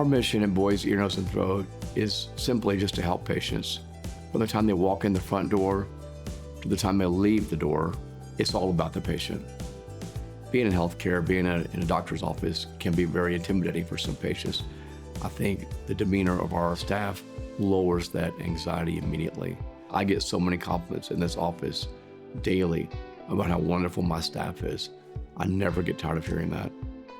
Our mission in Boise Ear, Nose, and Throat is simply just to help patients. From the time they walk in the front door to the time they leave the door, it's all about the patient. Being in healthcare, being in a doctor's office can be very intimidating for some patients. I think the demeanor of our staff lowers that anxiety immediately. I get so many compliments in this office daily about how wonderful my staff is. I never get tired of hearing that.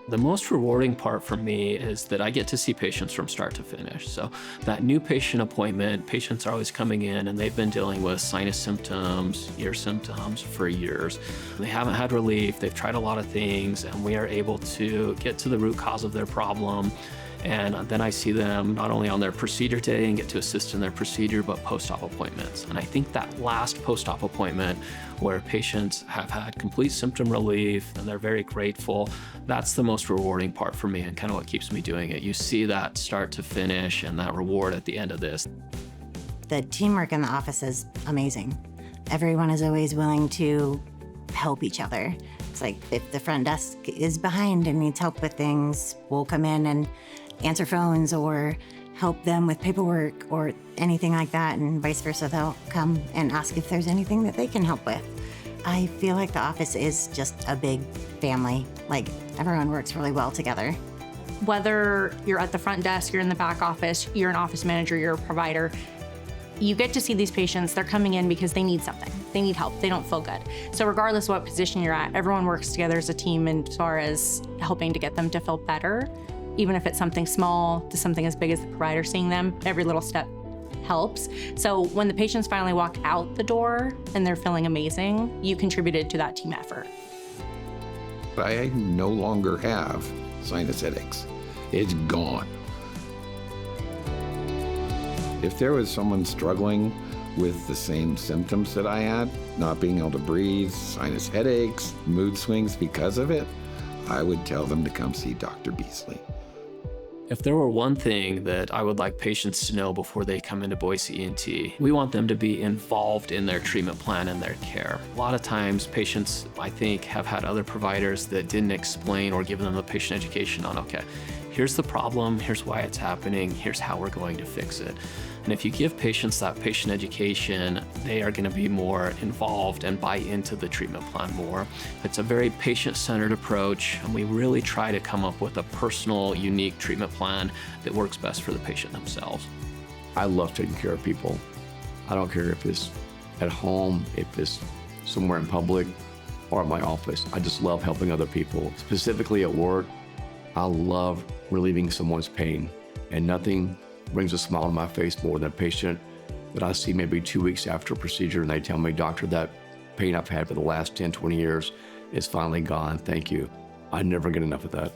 The most rewarding part for me is that I get to see patients from start to finish. So that new patient appointment, patients are always coming in and they've been dealing with sinus symptoms, ear symptoms for years. They haven't had relief, they've tried a lot of things, and we are able to get to the root cause of their problem. And then I see them not only on their procedure day and get to assist in their procedure, but post-op appointments. And I think that last post-op appointment where patients have had complete symptom relief and they're very grateful, that's the most rewarding part for me and kind of what keeps me doing it. You see that start to finish and that reward at the end of this. The teamwork in the office is amazing. Everyone is always willing to help each other. It's like if the front desk is behind and needs help with things, we'll come in and answer phones or help them with paperwork or anything like that, and vice versa. They'll come and ask if there's anything that they can help with. I feel like the office is just a big family. Like, everyone works really well together. Whether you're at the front desk, you're in the back office, you're an office manager, you're a provider, you get to see these patients. They're coming in because they need something. They need help. They don't feel good. So regardless of what position you're at, everyone works together as a team as far as helping to get them to feel better. Even if it's something small to something as big as the provider seeing them, every little step helps. So when the patients finally walk out the door and they're feeling amazing, you contributed to that team effort. I no longer have sinus headaches. It's gone. If there was someone struggling with the same symptoms that I had, not being able to breathe, sinus headaches, mood swings because of it, I would tell them to come see Dr. Beasley. If there were one thing that I would like patients to know before they come into Boise ENT, we want them to be involved in their treatment plan and their care. A lot of times patients, I think, have had other providers that didn't explain or give them the patient education on, okay, here's the problem, here's why it's happening, here's how we're going to fix it. And if you give patients that patient education, they are going to be more involved and buy into the treatment plan more. It's a very patient-centered approach, and we really try to come up with a personal, unique treatment plan that works best for the patient themselves. I love taking care of people. I don't care if it's at home, if it's somewhere in public, or at my office. I just love helping other people. Specifically at work, I love relieving someone's pain, and nothing brings a smile on my face more than a patient that I see maybe 2 weeks after a procedure and they tell me, doctor, that pain I've had for the last 10, 20 years is finally gone. Thank you. I never get enough of that.